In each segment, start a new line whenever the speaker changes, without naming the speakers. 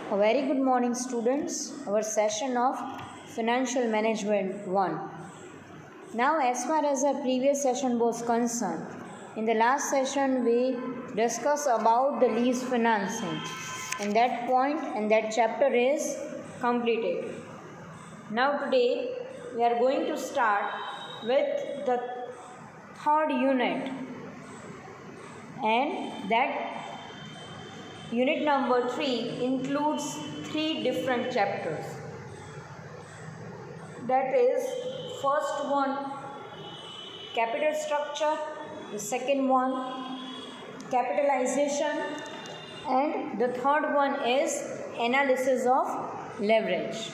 A very good morning, students. Our session of Financial Management 1. Now, as far as our previous session was concerned, in the last session we discussed about the lease financing, and that point and that chapter is completed. Now today we are going to start with the third unit, and that unit number 3 includes 3 different chapters. That is, first one, capital structure, the second one, capitalization, and the third one is analysis of leverage.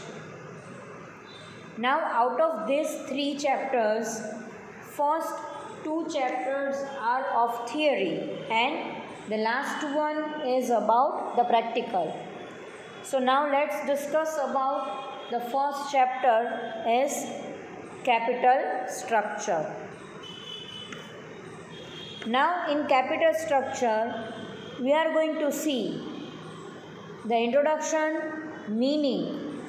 Now, out of these 3 chapters, first 2 chapters are of theory and the last one is about the practical. So now let's discuss about the first chapter is capital structure. Now in capital structure we are going to see the introduction, meaning,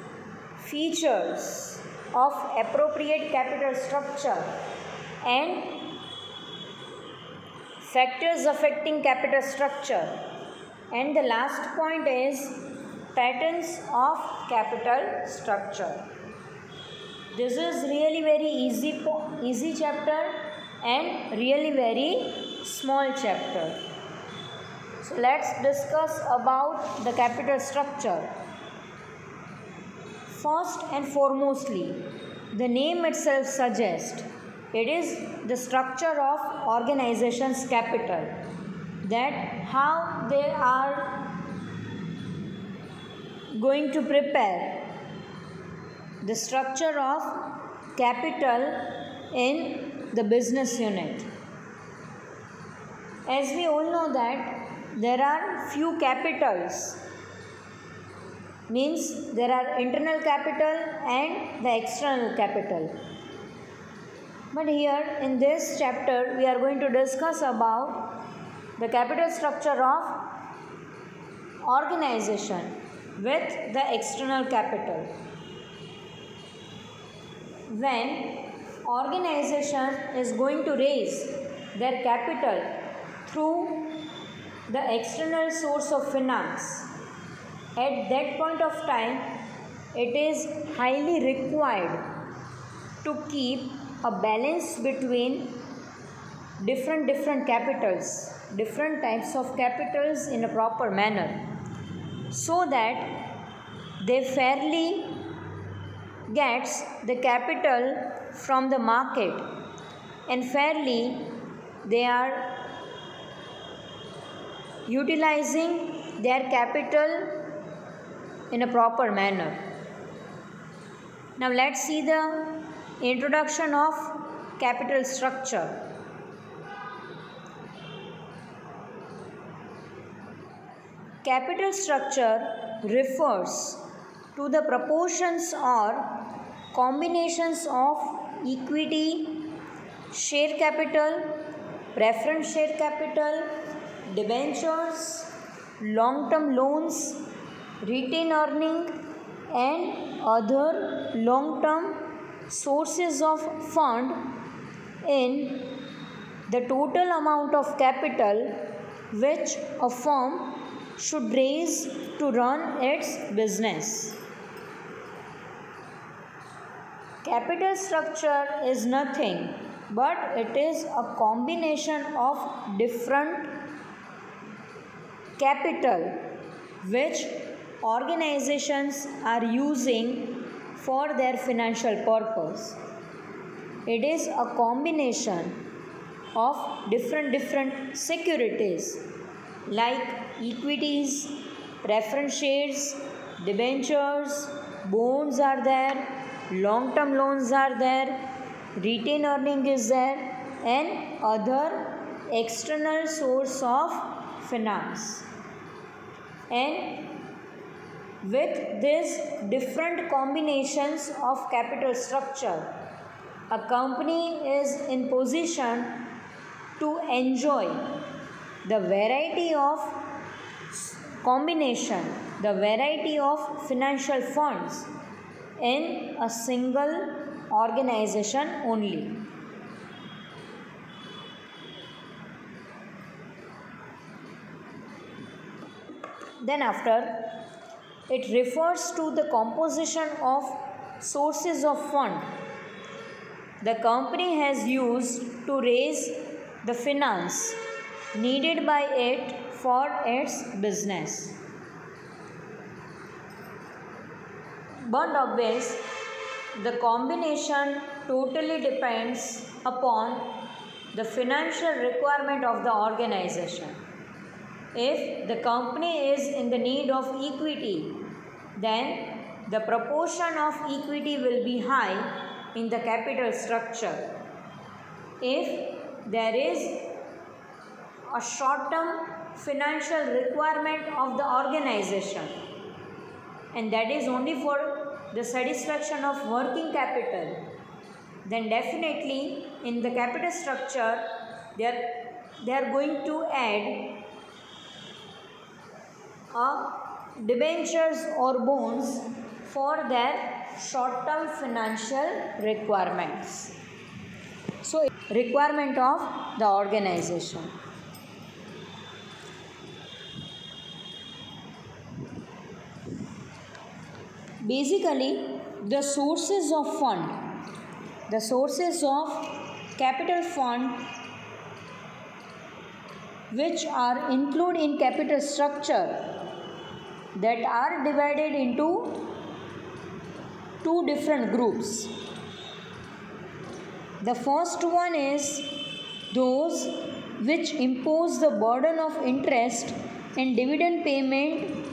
features of appropriate capital structure and factors affecting capital structure, and the last point is patterns of capital structure. This is really very easy chapter and really very small chapter. So let's discuss about the capital structure. First and foremostly, the name itself suggests it is the structure of organization's capital, that how they are going to prepare the structure of capital in the business unit. As we all know that there are few capitals, means there are internal capital and the external capital. But here in this chapter we are going to discuss about the capital structure of organization with the external capital. When organization is going to raise their capital through the external source of finance, at that point of time it is highly required to keep a balance between different capitals, different types of capitals in a proper manner, so that they fairly gets the capital from the market and fairly they are utilizing their capital in a proper manner. Now let's see the introduction of capital structure. Capital structure refers to the proportions or combinations of equity, share capital, preference share capital, debentures, long-term loans, retained earning, and other long-term sources of fund in the total amount of capital which a firm should raise to run its business. Capital structure is nothing but it is a combination of different capital which organizations are using for their financial purpose. It is a combination of different securities like equities, preference shares, debentures, bonds are there, long-term loans are there, retained earning is there, and other external source of finance. And with these different combinations of capital structure, a company is in position to enjoy the variety of combination, the variety of financial funds in a single organization only. Then after, it refers to the composition of sources of fund the company has used to raise the finance needed by it for its business. But obvious, the combination totally depends upon the financial requirement of the organization. If the company is in the need of equity, then the proportion of equity will be high in the capital structure. If there is a short-term financial requirement of the organization, and that is only for the satisfaction of working capital, then definitely in the capital structure they are going to add debentures or bonds for their short-term financial requirements. So, requirement of the organization. Basically, the sources of fund, the sources of capital fund which are included in capital structure, that are divided into two different groups. The first one is those which impose the burden of interest and dividend payment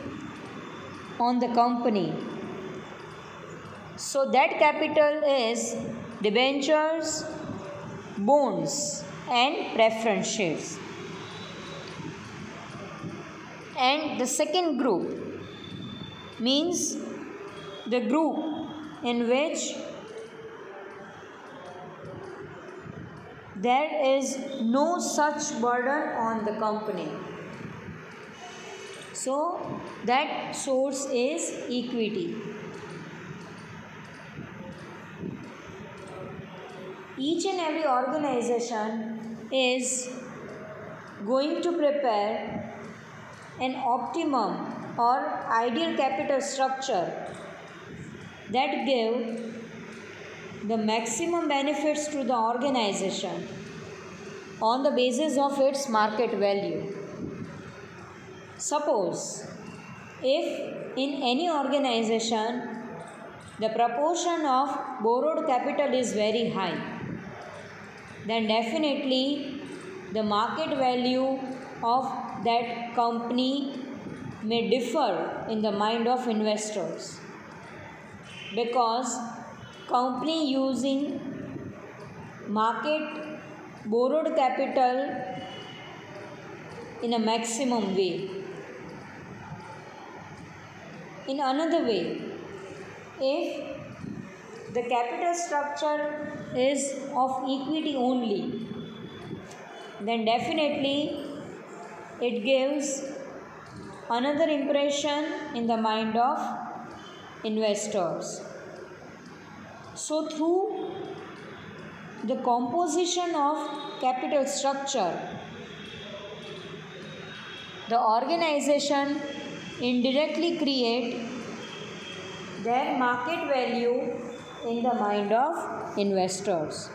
on the company. So that capital is debentures, bonds and preference shares. And the second group means the group in which there is no such burden on the company. So that source is equity. Each and every organization is going to prepare an optimum or ideal capital structure that give the maximum benefits to the organization on the basis of its market value. Suppose if in any organization the proportion of borrowed capital is very high, then definitely the market value of that company may differ in the mind of investors, because company using market borrowed capital in a maximum way. In another way, if the capital structure is of equity only, then definitely it gives another impression in the mind of investors. So through the composition of capital structure, the organization indirectly create their market value in the mind of investors.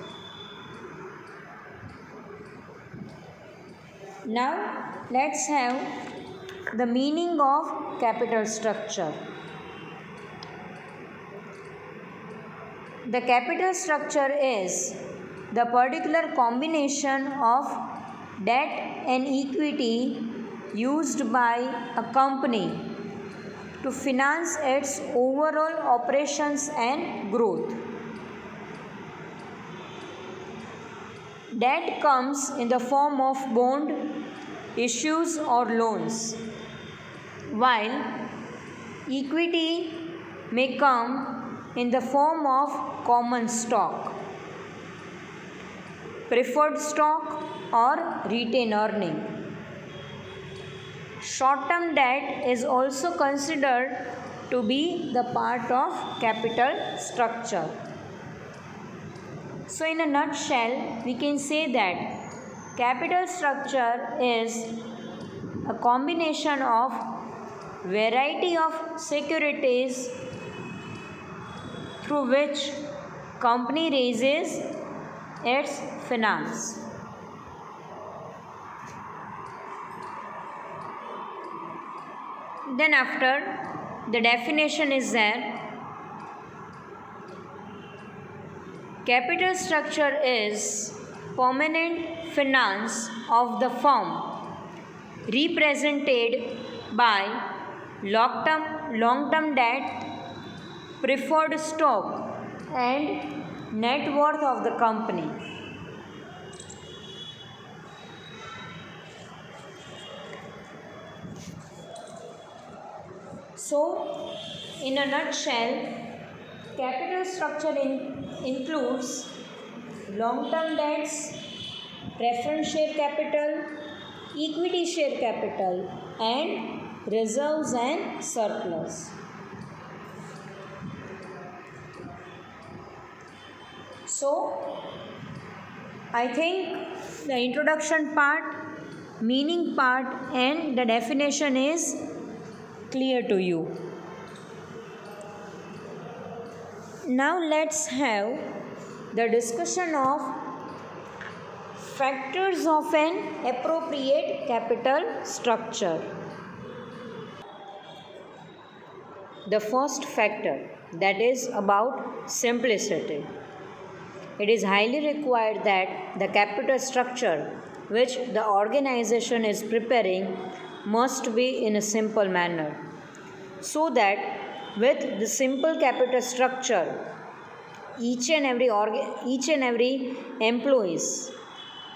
Now let's have the meaning of capital structure. The capital structure is the particular combination of debt and equity used by a company to finance its overall operations and growth. Debt comes in the form of bond issues or loans, while equity may come in the form of common stock, preferred stock or retained earning. short-term debt is also considered to be the part of capital structure. So in a nutshell, we can say that capital structure is a combination of variety of securities through which company raises its finance. Then after, the definition is there. Capital structure is permanent finance of the firm represented by long-term debt, preferred stock and net worth of the company. So, in a nutshell, capital structure includes long-term debts, preference share capital, equity share capital and reserves and surplus. So, I think the introduction part, meaning part and the definition is clear to you. Now let's have the discussion of factors of an appropriate capital structure. The first factor, that is about simplicity. It is highly required that the capital structure which the organization is preparing must be in a simple manner, so that with the simple capital structure, each and every employees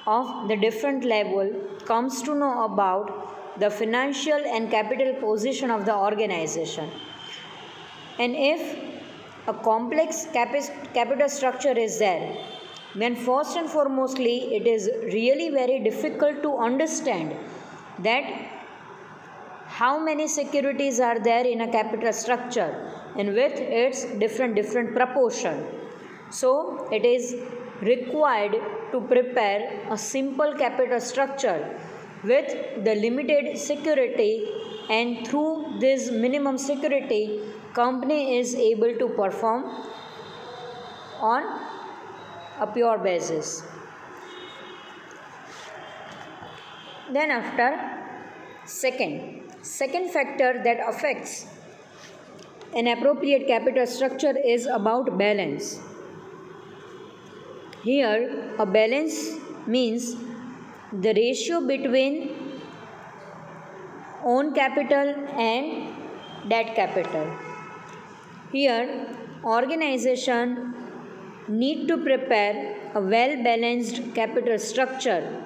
of the different level comes to know about the financial and capital position of the organization. And if a complex capital structure is there, then first and foremostly it is really very difficult to understand that how many securities are there in a capital structure and with its different proportion. So it is required to prepare a simple capital structure with the limited security, and through this minimum security, company is able to perform on a pure basis. Then after, second factor that affects an appropriate capital structure is about balance. Here, a balance means the ratio between own capital and debt capital. Here, organization need to prepare a well-balanced capital structure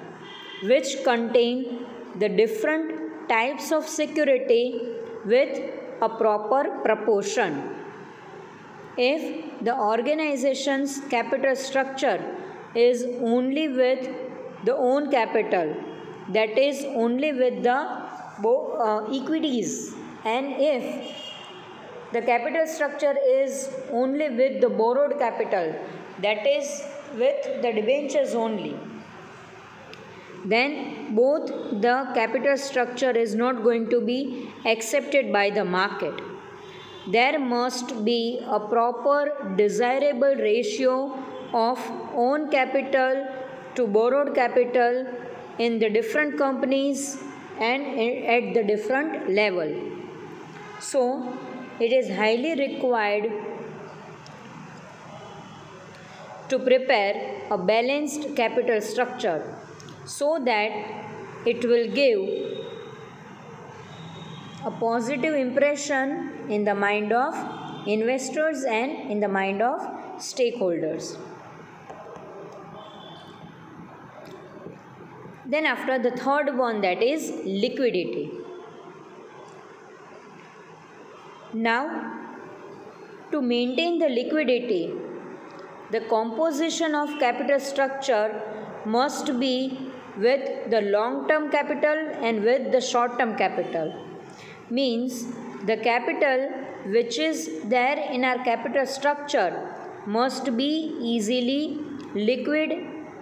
which contain the different types of security with a proper proportion. If the organization's capital structure is only with the own capital, that is only with the equities, and if the capital structure is only with the borrowed capital, that is with the debentures only, then both the capital structure is not going to be accepted by the market. There must be a proper desirable ratio of own capital to borrowed capital in the different companies and at the different level. So, it is highly required to prepare a balanced capital structure so that it will give a positive impression in the mind of investors and in the mind of stakeholders. Then after, the third one, that is liquidity. Now, to maintain the liquidity, the composition of capital structure must be with the long term capital and with the short term capital. Means the capital which is there in our capital structure must be easily liquid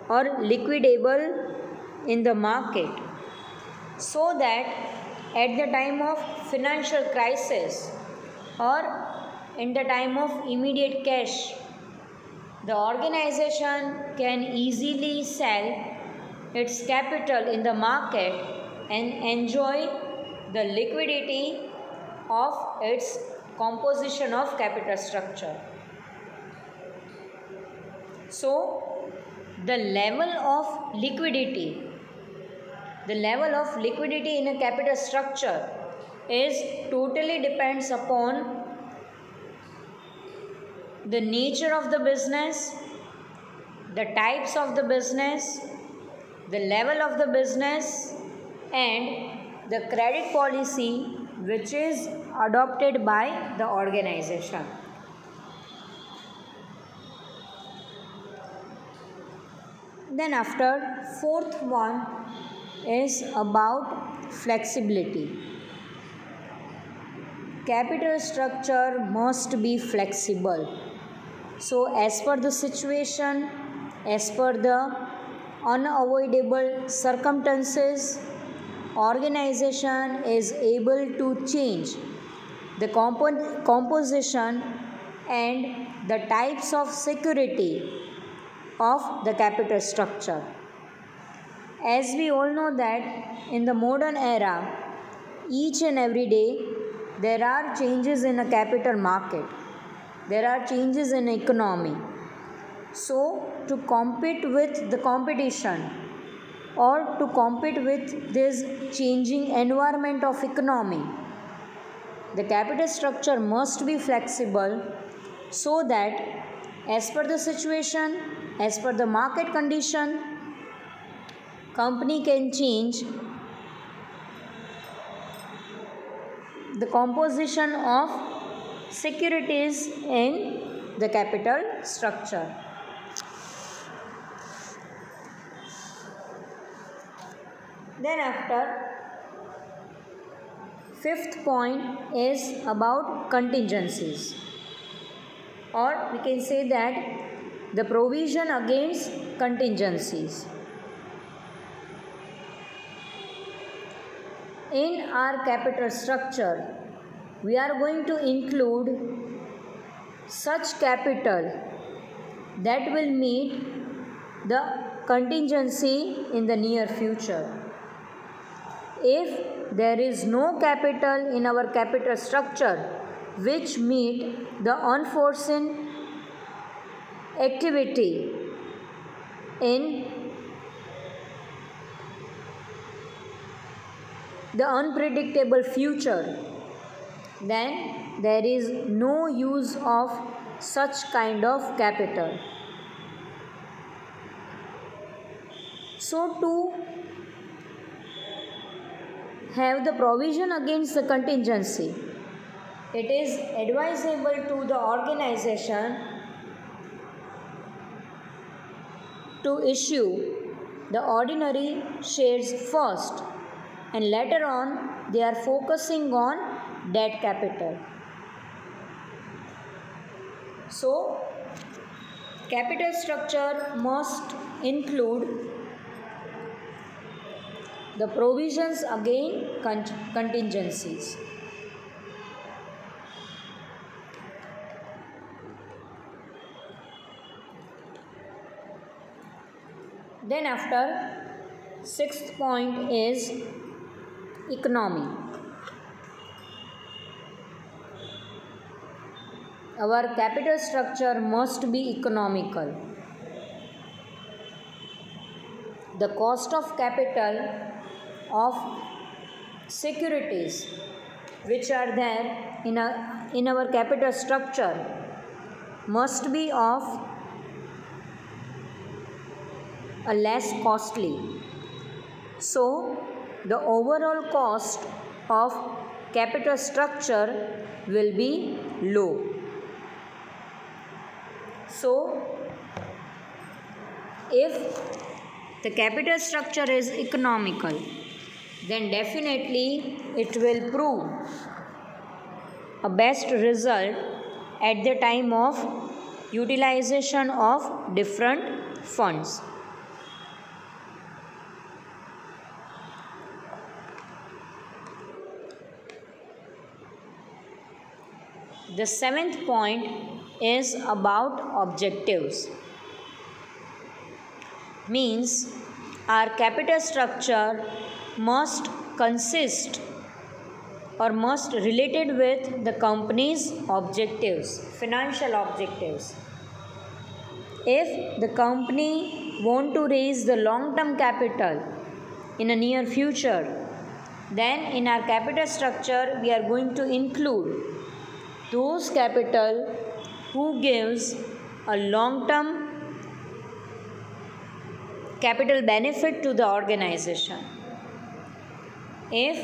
or liquidable in the market, so that at the time of financial crisis or in the time of immediate cash, the organization can easily sell its capital in the market and enjoy the liquidity of its composition of capital structure. So, the level of liquidity in a capital structure is totally depends upon the nature of the business, the types of the business, the level of the business, and the credit policy which is adopted by the organization. Then after, fourth one is about flexibility. Capital structure must be flexible. So as per the situation, as per the unavoidable circumstances, organization is able to change the composition and the types of security of the capital structure. As we all know that in the modern era, each and every day there are changes in a capital market. There are changes in economy. So, to compete with the competition or to compete with this changing environment of economy, the capital structure must be flexible, so that as per the situation, as per the market condition, company can change the composition of securities in the capital structure. Then after, fifth point is about contingencies, or we can say that the provision against contingencies. In our capital structure, we are going to include such capital that will meet the contingency in the near future. If there is no capital in our capital structure which meet the unforeseen activity in the unpredictable future, then there is no use of such kind of capital. So, to have the provision against the contingency, it is advisable to the organization to issue the ordinary shares first, and later on they are focusing on debt capital. So, capital structure must include the provisions against contingencies. Then after, sixth point is economy. Our capital structure must be economical. The cost of capital of securities which are there in our capital structure must be of a less costly. So, the overall cost of capital structure will be low. So, if the capital structure is economical, then definitely it will prove a best result at the time of utilization of different funds. The seventh point is about objectives. Means our capital structure must consist or must related with the company's objectives, financial objectives. If the company want to raise the long-term capital in a near future, then in our capital structure we are going to include those capital who gives a long-term capital benefit to the organization. If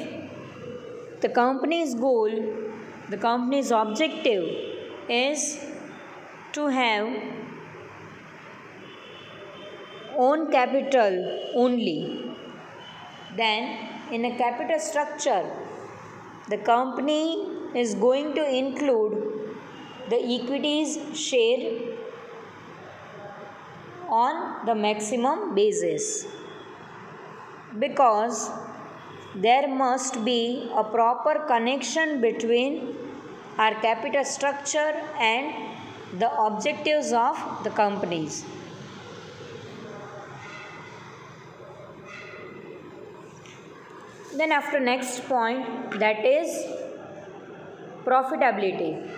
the company's goal, the company's objective is to have own capital only, then in a capital structure the company is going to include the equities share on the maximum basis, because there must be a proper connection between our capital structure and the objectives of the companies. Then after next point, that is profitability.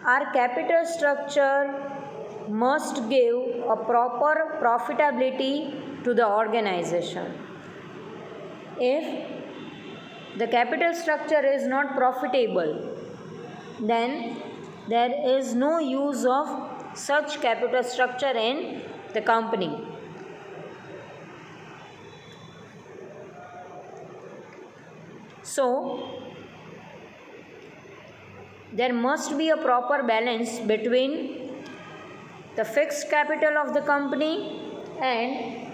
Our capital structure must give a proper profitability to the organization. If the capital structure is not profitable, then there is no use of such capital structure in the company. So, there must be a proper balance between the fixed capital of the company and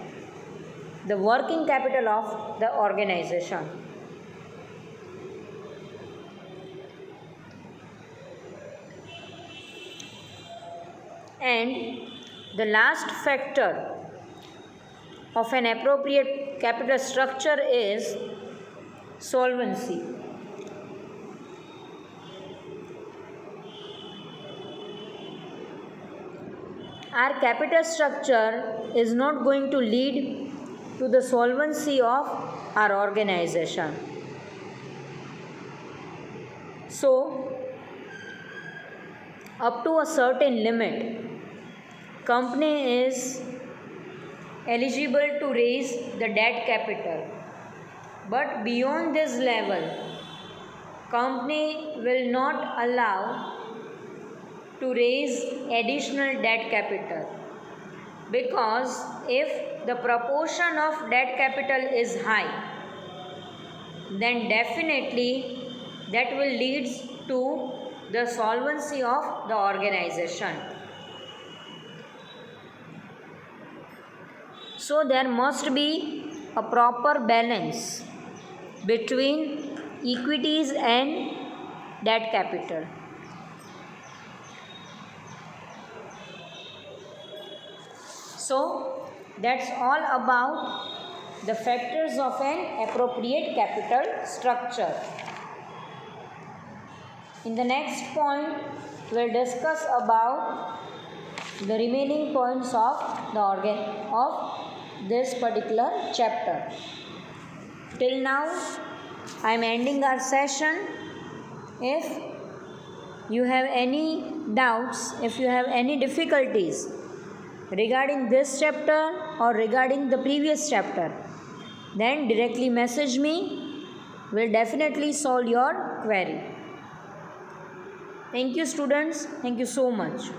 the working capital of the organization. And the last factor of an appropriate capital structure is solvency. Our capital structure is not going to lead to the solvency of our organization. So, up to a certain limit, company is eligible to raise the debt capital. But beyond this level, company will not allow to raise additional debt capital, because if the proportion of debt capital is high, then definitely that will lead to the solvency of the organization. So there must be a proper balance between equities and debt capital. So that's all about the factors of an appropriate capital structure. In the next point, we'll discuss about the remaining points of this particular chapter. Till now, I am ending our session. If you have any doubts, if you have any difficulties regarding this chapter or regarding the previous chapter, then directly message me. We'll definitely solve your query. Thank you, students. Thank you so much.